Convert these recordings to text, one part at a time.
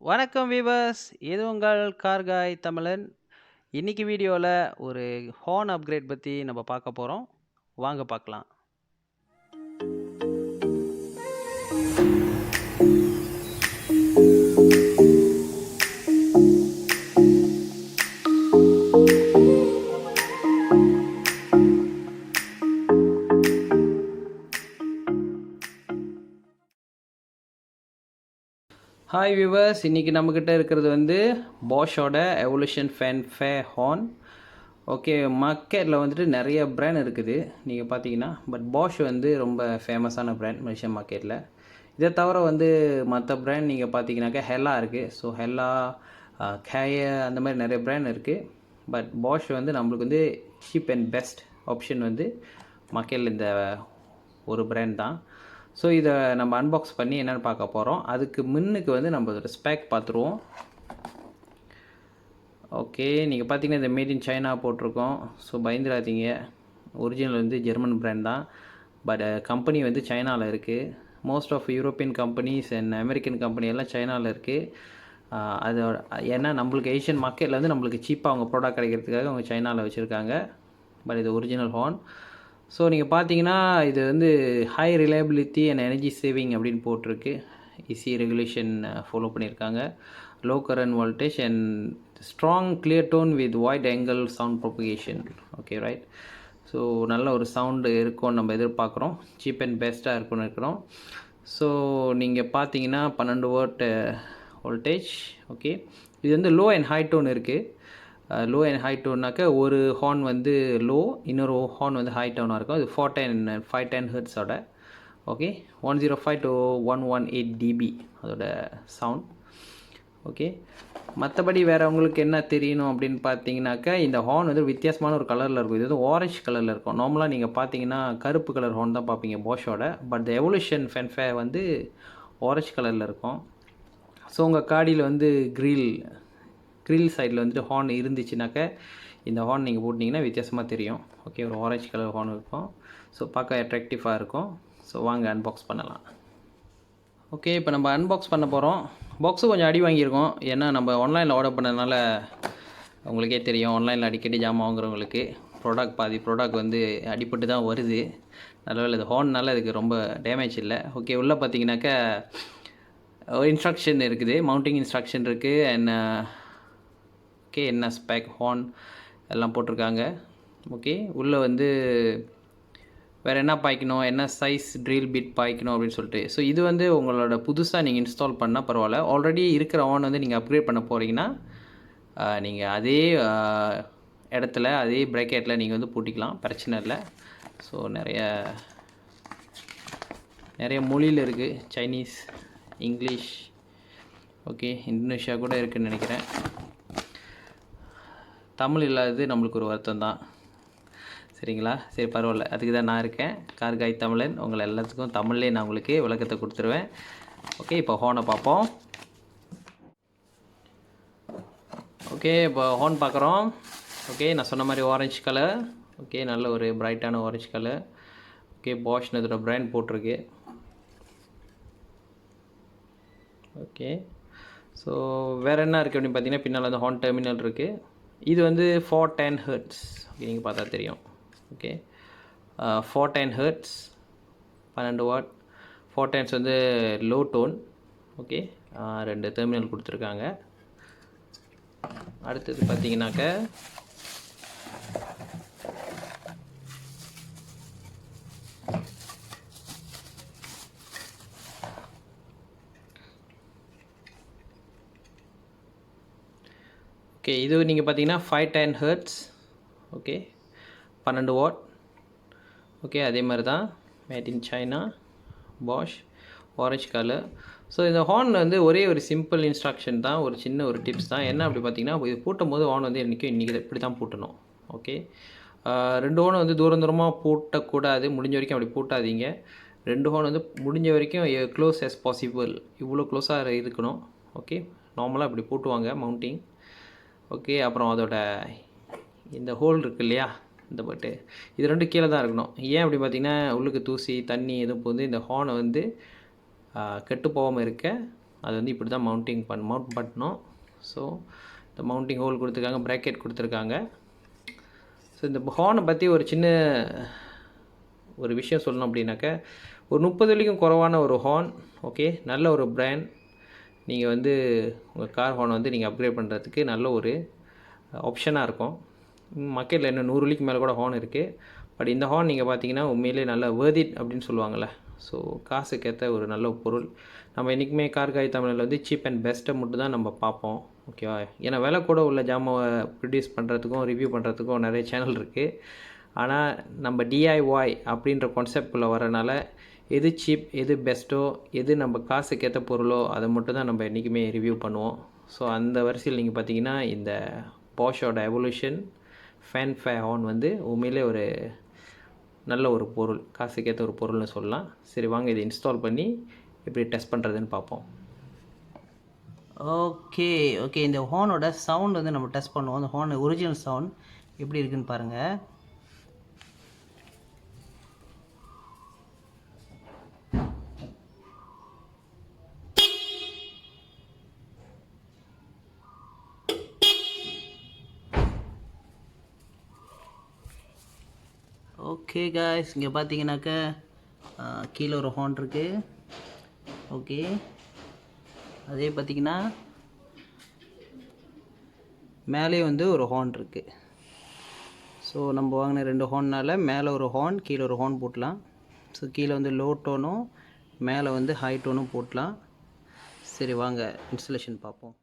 வணக்கம் வீவர்ஸ், இது உங்கள் கார் காய் தமிழன். இன்னைக்கு வீடியோவில் ஒரு ஹார்ன் அப்கிரேட் பற்றி நம்ம பார்க்க போகிறோம். வாங்க பார்க்கலாம். ஹாய் வியூவர்ஸ், இன்றைக்கி நம்மக்கிட்ட இருக்கிறது வந்து பாஷோட எவல்யூஷன் ஃபேன்ஃபே ஹார்ன். ஓகே, மார்க்கெட்டில் வந்துட்டு நிறைய பிராண்ட் இருக்குது நீங்கள் பார்த்தீங்கன்னா. பட் பாஷ் வந்து ரொம்ப ஃபேமஸான பிராண்ட் மலேசியன் மார்க்கெட்டில். இதை தவிர வந்து மற்ற பிராண்ட் நீங்கள் பார்த்தீங்கன்னாக்கா ஹெல்லா இருக்குது. ஸோ ஹெல்லா, கேய, அந்த மாதிரி நிறைய பிராண்ட் இருக்குது. பட் பாஷ் வந்து நம்மளுக்கு வந்து சீப் அண்ட் பெஸ்ட் ஆப்ஷன் வந்து மார்க்கெட்டில் இந்த ஒரு பிராண்ட் தான். ஸோ இதை நம்ம அன்பாக்ஸ் பண்ணி என்னென்னு பார்க்க போகிறோம். அதுக்கு முன்னுக்கு வந்து நம்ம இதோட ஸ்பேக் பார்த்துருவோம். ஓகே, நீங்கள் பார்த்தீங்கன்னா இந்த மேட் இன் சைனா போட்டிருக்கோம். ஸோ பயந்துடாதீங்க, ஒரிஜினல் வந்து ஜெர்மன் பிராண்ட் தான். பட் கம்பெனி வந்து சைனாவில் இருக்குது. Most of European companies and American company எல்லாம் சைனாவில் இருக்குது. அதோட ஏன்னா நம்மளுக்கு ஏஷியன் மார்க்கெட்டில் வந்து நம்மளுக்கு சீப்பாக அவங்க ப்ராடக்ட் கிடைக்கிறதுக்காக அவங்க சைனாவில் வச்சுருக்காங்க. பட் இது ஒரிஜினல் ஹார்ன். ஸோ நீங்கள் பார்த்தீங்கன்னா இது வந்து high reliability and energy saving அப்படின்னு போட்டிருக்கு. இசி ரெகுலேஷன் ஃபாலோ பண்ணியிருக்காங்க. Low current voltage and strong clear tone with wide angle sound propagation. Okay, right. So நல்ல ஒரு சவுண்டு இருக்கும்னு நம்ம எதிர்பார்க்குறோம். சீப் அண்ட் பெஸ்ட்டாக இருக்கும்னு இருக்கிறோம். ஸோ நீங்கள் பார்த்தீங்கன்னா 12 வாட் வோல்டேஜ். ஓகே, இது வந்து லோ அண்ட் ஹை டோன் இருக்குது. லோ அண்ட் ஹை டோன்னாக்கா ஒரு ஹார்ன் வந்து லோ, இன்னொரு ஹார்ன் வந்து ஹை டோனாக இருக்கும். இது 410 510 ஹெர்ட்ஸோட. ஓகே, 105 to 118 dB அதோட சவுண்ட். ஓகே, மற்றபடி வேறு உங்களுக்கு என்ன தெரியணும் அப்படின்னு பார்த்தீங்கன்னாக்கா இந்த ஹார்ன் வந்து வித்தியாசமான ஒரு கலரில் இருக்கும். இது வந்து ஆரஞ்ச் கலரில் இருக்கும். நார்மலாக நீங்கள் பார்த்தீங்கன்னா கருப்பு கலர் ஹார்ன் தான் பார்ப்பீங்க பாஷோட. பட் இந்த எவல்யூஷன் ஃபேன்ஃபே வந்து ஆரஞ்ச் கலரில் இருக்கும். ஸோ உங்கள் காடியில் வந்து கிரில் சைடில் வந்துட்டு ஹார்ன் இருந்துச்சுனாக்கா இந்த ஹார்ன் நீங்கள் போட்டிங்கன்னா வித்தியாசமாக தெரியும். ஓகே, ஒரு ஆரஞ்ச் கலர் ஹார்ன் இருக்கும். ஸோ பார்க்க அட்ராக்டிவாக இருக்கும். ஸோ வாங்க அன்பாக்ஸ் பண்ணலாம். ஓகே, இப்போ நம்ம அன்பாக்ஸ் பண்ண போகிறோம். பாக்ஸு கொஞ்சம் அடி வாங்கியிருக்கோம். ஏன்னா நம்ம ஆன்லைனில் ஆர்டர் பண்ணதுனால உங்களுக்கே தெரியும், ஆன்லைனில் அடிக்கடி ஜாமான் வாங்குறவங்களுக்கு பாதி ப்ராடக்ட் வந்து அடிப்பட்டு தான் வருது. நல்லவேளை இது ஹார்ன்னால இதுக்கு ரொம்ப டேமேஜ் இல்லை. ஓகே, உள்ளே பார்த்தீங்கன்னாக்கா இன்ஸ்ட்ரக்ஷன் இருக்குது, மவுண்டிங் இன்ஸ்ட்ரக்ஷன் இருக்குது. அண்ட் ஓகே, என்ன ஸ்பேக் ஹார்ன் எல்லாம் போட்டிருக்காங்க. ஓகே, உள்ளே வந்து வேறு என்ன பாய்க்கணும், என்ன சைஸ் ட்ரில் பிட் பாய்க்கணும் அப்படின்னு சொல்லிட்டு. ஸோ இது வந்து உங்களோட புதுசாக நீங்கள் இன்ஸ்டால் பண்ணால் பரவாயில்ல. ஆல்ரெடி இருக்கிற ஹார்ன் வந்து நீங்கள் அப்கிரேட் பண்ண போகிறீங்கன்னா நீங்கள் அதே இடத்துல அதே ப்ராக்கெட்டில் நீங்கள் வந்து பூட்டிக்கலாம், பிரச்சனை இல்லை. ஸோ நிறைய மொழியில் இருக்குது. சைனீஸ், இங்கிலீஷ், ஓகே, இந்தோனேஷியா கூட இருக்குதுன்னு நினைக்கிறேன். தமிழ் இல்லாதது நம்மளுக்கு ஒரு வருத்தம் தான். சரிங்களா? சரி, பரவாயில்ல, அதுக்கு தான் நான் இருக்கேன், கார் காய் தமிழன். உங்களை எல்லாத்துக்கும் தமிழ்லேயே நான் உங்களுக்கு விளக்கத்தை கொடுத்துருவேன். ஓகே, இப்போ ஹார்னை பார்ப்போம். ஓகே, இப்போ ஹார்ன் பார்க்குறோம். ஓகே, நான் சொன்ன மாதிரி ஆரஞ்சு கலர். ஓகே, நல்ல ஒரு பிரைட்டான ஆரஞ்சு கலர். ஓகே, பாஷ்னு இதோட பிராண்ட் போட்டிருக்கு. ஓகே, ஸோ வேறு என்ன இருக்குது அப்படின்னு பார்த்தீங்கன்னா பின்னால் வந்து ஹார்ன் டெர்மினல் இருக்குது. இது வந்து 410 ஹெர்ட்ஸ். ஓகே, நீங்கள் பார்த்தா தெரியும். Okay, 410 hertz, 12 what. 410 வந்து லோ டோன். ஓகே, 2 டெர்மினல் கொடுத்துருக்காங்க. அடுத்தது பார்த்தீங்கன்னாக்க ஓகே, இது நீங்கள் பார்த்தீங்கன்னா 510 ஹெர்ட்ஸ். Okay, 12 what. ஓகே, அதே மாதிரி தான் made in China, Bosch, orange colour. So இந்த ஹார்ன் வந்து ஒரே ஒரு சிம்பிள் இன்ஸ்ட்ரக்ஷன் தான், ஒரு சின்ன ஒரு டிப்ஸ் தான். என்ன அப்படி பார்த்தீங்கன்னா, இது பூட்டும் போது ஹார்ன் வந்து இன்றைக்கி இப்படி தான் பூட்டணும். ஓகே, 2 ஹார்ன் வந்து தூரமாக பூட்டக்கூடாது. முடிஞ்ச வரைக்கும் அப்படி பூட்டாதீங்க. 2 ஹார்ன் வந்து முடிஞ்ச வரைக்கும் க்ளோஸ் as பாசிபிள், இவ்வளோ க்ளோஸாக இருக்கணும். ஓகே, நார்மலாக இப்படி பூட்டுவாங்க மவுண்டிங். ஓகே, அப்புறம் அதோட இந்த ஹோல் இருக்குது இல்லையா, இந்த பட்டு, இது 2 கீழே தான் இருக்கணும். ஏன் அப்படி பார்த்திங்கன்னா உள்ளுக்கு தூசி தண்ணி எதுவும் போது இந்த ஹார்னை வந்து கெட்டு போகாமல் இருக்க அது வந்து இப்படி தான் மவுண்ட் பண்ணணும். ஸோ இந்த மவுண்டிங் ஹோல் கொடுத்துருக்காங்க, ப்ராக்கெட் கொடுத்துருக்காங்க. ஸோ இந்த ஹார்னை பற்றி ஒரு சின்ன ஒரு விஷயம் சொல்லணும் அப்படின்னாக்க, ஒரு 30 வரைக்கும் குறைவான ஒரு ஹார்ன், ஓகே, நல்ல ஒரு பிராண்ட். நீங்கள் வந்து உங்கள் கார் ஹார்னை வந்து நீங்கள் அப்கிரேட் பண்ணுறதுக்கு நல்ல ஒரு ஆப்ஷனாக இருக்கும். மார்க்கெட்டில் இன்னும் 100 வரைக்கும் மேலே கூட ஹார்ன் இருக்குது. பட் இந்த ஹார்ன் நீங்கள் பார்த்தீங்கன்னா உண்மையிலே நல்ல worth it அப்படின்னு சொல்லுவாங்கள்ல. ஸோ காசுக்கேற்ற ஒரு நல்ல பொருள். நம்ம என்றைக்குமே கார் காய் தமிழில் வந்து சீப் அண்ட் பெஸ்ட்டை மட்டும் தான் நம்ம பார்ப்போம், ஓகேவா? ஏன்னா விலை கூட உள்ள ஜாமாவை ப்ரொடியூஸ் பண்ணுறதுக்கும் ரிவ்யூ பண்ணுறதுக்கும் நிறைய சேனல் இருக்குது. ஆனால் நம்ம DIY அப்படின்ற கான்செப்ட்குள்ளே வரனால எது சீப், எது பெஸ்ட்டோ, எது நம்ம காசுக்கேற்ற பொருளோ அதை மட்டும் தான் நம்ம என்றைக்குமே ரிவ்யூ பண்ணுவோம். ஸோ அந்த வரிசையில் நீங்கள் பார்த்தீங்கன்னா இந்த போஷோட எவல்யூஷன் ஃபேன்ஃபே ஹார்ன் வந்து உண்மையிலே ஒரு நல்ல ஒரு பொருள், காசுக்கேற்ற ஒரு பொருள்னு சொல்லலாம். சரி வாங்க இதை இன்ஸ்டால் பண்ணி எப்படி டெஸ்ட் பண்ணுறதுன்னு பார்ப்போம். ஓகே இந்த ஹார்னோட சவுண்ட் வந்து நம்ம டெஸ்ட் பண்ணுவோம். அந்த ஹார்ன் ஒரிஜினல் சவுண்ட் எப்படி இருக்குன்னு பாருங்கள். ஓகே காய்ஸ், இங்கே பார்த்தீங்கன்னாக்க கீழே ஒரு ஹார்ன் இருக்குது. ஓகே, அதே பார்த்தீங்கன்னா மேலே வந்து ஒரு ஹார்ன் இருக்குது. ஸோ நம்ம வாங்கின 2 ஹார்னால் மேலே ஒரு ஹார்ன், கீழே ஒரு ஹார்ன் போட்டலாம். ஸோ கீழே வந்து லோ டோனும் மேலே வந்து ஹை டோனும் போட்டலாம். சரி வாங்க இன்ஸ்டலேஷன் பார்ப்போம்.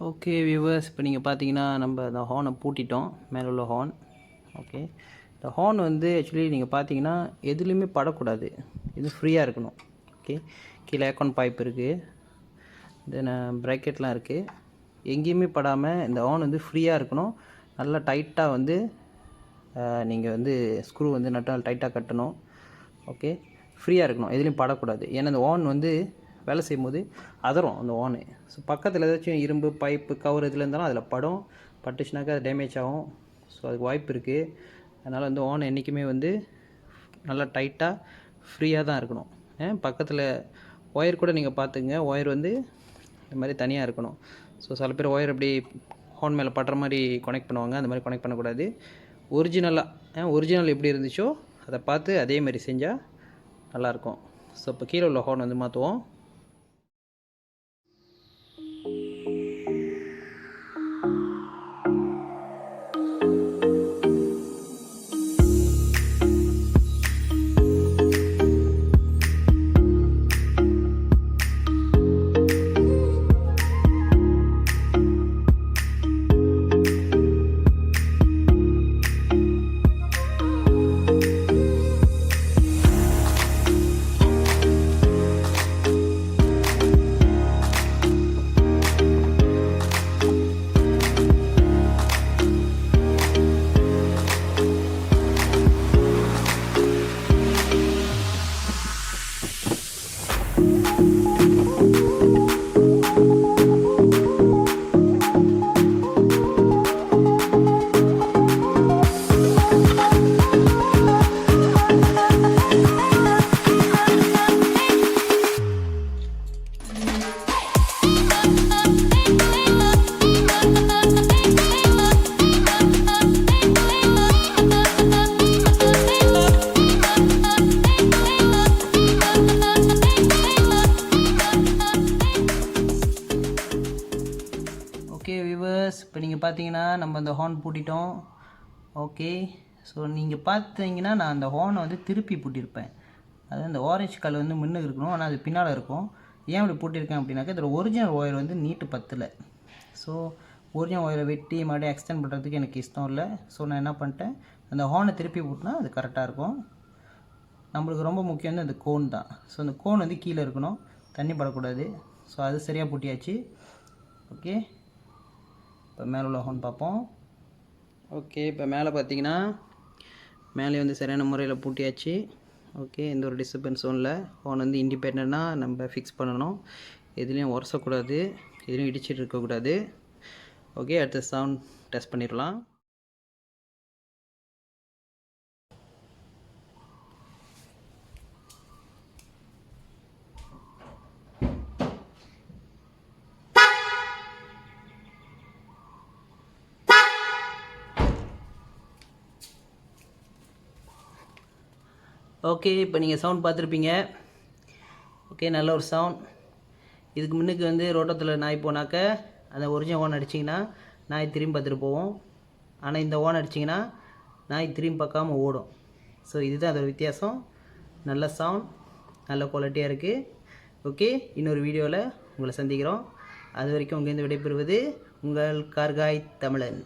ஓகே வியூவர்ஸ், இப்போ நீங்கள் பார்த்தீங்கன்னா நம்ம அந்த ஹார்னை பூட்டிட்டோம், மேலே உள்ள ஹார்ன். ஓகே, இந்த ஹார்ன் வந்து ஆக்சுவலி நீங்கள் பார்த்தீங்கன்னா எதுலேயுமே படக்கூடாது, இது ஃப்ரீயாக இருக்கணும். ஓகே, கீழே ஏக்கான் பைப் இருக்குது, தென் ப்ராக்கெட்லாம் இருக்குது. எங்கேயுமே படாமல் இந்த ஹார்ன் வந்து ஃப்ரீயாக இருக்கணும். நல்லா டைட்டாக வந்து நீங்கள் வந்து ஸ்க்ரூ வந்து நட்டால் டைட்டாக கட்டணும். ஓகே, ஃப்ரீயாக இருக்கணும், எதுலேயும் படக்கூடாது. ஏன்னா இந்த ஹார்ன் வந்து வேலை செய்யும்போது அதரும் அந்த ஹார்னு. ஸோ பக்கத்தில் ஏதாச்சும் இரும்பு பைப்பு கவர் இதில் இருந்தாலும் அதில் பட்டுச்சுனாக்கா அது டேமேஜ் ஆகும். ஸோ அதுக்கு வாய்ப்பு இருக்குது. அதனால் வந்து ஹார்ன் என்றைக்குமே வந்து நல்லா டைட்டாக ஃப்ரீயாக தான் இருக்கணும். பக்கத்தில் ஒயர் கூட நீங்கள் பார்த்துங்க, ஒயர் வந்து இந்த மாதிரி தனியாக இருக்கணும். ஸோ சில பேர் ஒயர் அப்படி ஹார்ன் மேலே படுற மாதிரி கனெக்ட் பண்ணுவாங்க, அந்த மாதிரி கனெக்ட் பண்ணக்கூடாது. ஒரிஜினல் எப்படி இருந்துச்சோ அதை பார்த்து அதே மாதிரி செஞ்சால் நல்லாயிருக்கும். ஸோ இப்போ கீழே உள்ள ஹார்ன் வந்து மாற்றுவோம். வியூவர்ஸ், இப்போ நீங்கள் பார்த்தீங்கன்னா நம்ம அந்த ஹார்ன் பூட்டிட்டோம். ஓகே, ஸோ நீங்கள் பார்த்தீங்கன்னா நான் அந்த ஹார்னை வந்து திருப்பி பூட்டியிருப்பேன். அது அந்த ஆரஞ்சு கலர் வந்து முன்னுக்கு இருக்கணும், ஆனால் அது பின்னால் இருக்கும். ஏன் இப்படி பூட்டியிருக்கேன் அப்படின்னாக்கா இதோட ஒரிஜினல் ஒயர் வந்து நீட்டு பத்தலை. ஸோ ஒரிஜினல் ஒயரை வெட்டி மறுபடியும் எக்ஸ்டெண்ட் பண்ணுறதுக்கு எனக்கு இஷ்டம் இல்லை. ஸோ நான் என்ன பண்ணிட்டேன், அந்த ஹார்னை திருப்பி பூட்டினா அது கரெக்டாக இருக்கும். நம்மளுக்கு ரொம்ப முக்கியம் வந்து அந்த கோன் தான். ஸோ அந்த கோன் வந்து கீழே இருக்கணும், தண்ணி படக்கூடாது. ஸோ அது சரியாக பூட்டியாச்சு. ஓகே, இப்போ மேலே உள்ள ஹார்ன் பார்ப்போம். ஓகே, இப்போ மேலே பார்த்தீங்கன்னா மேலே வந்து சரியான முறையில் பூட்டியாச்சு. ஓகே, எந்த ஒரு டிஸ்டர்பன்ஸும் இல்லை. ஹார்ன் வந்து இண்டிபெண்டண்ட்டாக நம்ம ஃபிக்ஸ் பண்ணணும், எதுலேயும் உரசக்கூடாது, எதுலேயும் இடிச்சிட்டு இருக்கக்கூடாது. ஓகே, அடுத்த சவுண்ட் டெஸ்ட் பண்ணிடலாம். ஓகே, இப்போ நீங்கள் சவுண்ட் பார்த்துருப்பீங்க. ஓகே, நல்ல ஒரு சவுண்ட். இதுக்கு முன்னுக்கு வந்து ரோட்டத்தில் நாய் போனாக்க அந்த ஒரிஜினல் ஓன் அடிச்சிங்கன்னா நாய் திரும்பி பார்த்துட்டு போவோம். ஆனால் இந்த ஓன் அடிச்சிங்கன்னா நாய் திரும்பி பார்க்காம ஓடும். ஸோ இதுதான் அதோட வித்தியாசம். நல்ல சவுண்ட், நல்ல குவாலிட்டியாக இருக்குது. ஓகே, இன்னொரு வீடியோவில் உங்களை சந்திக்கிறோம். அது வரைக்கும் உங்கள்கிட்ட விடைபெறுவது உங்கள் கார்காய் தமிழன்.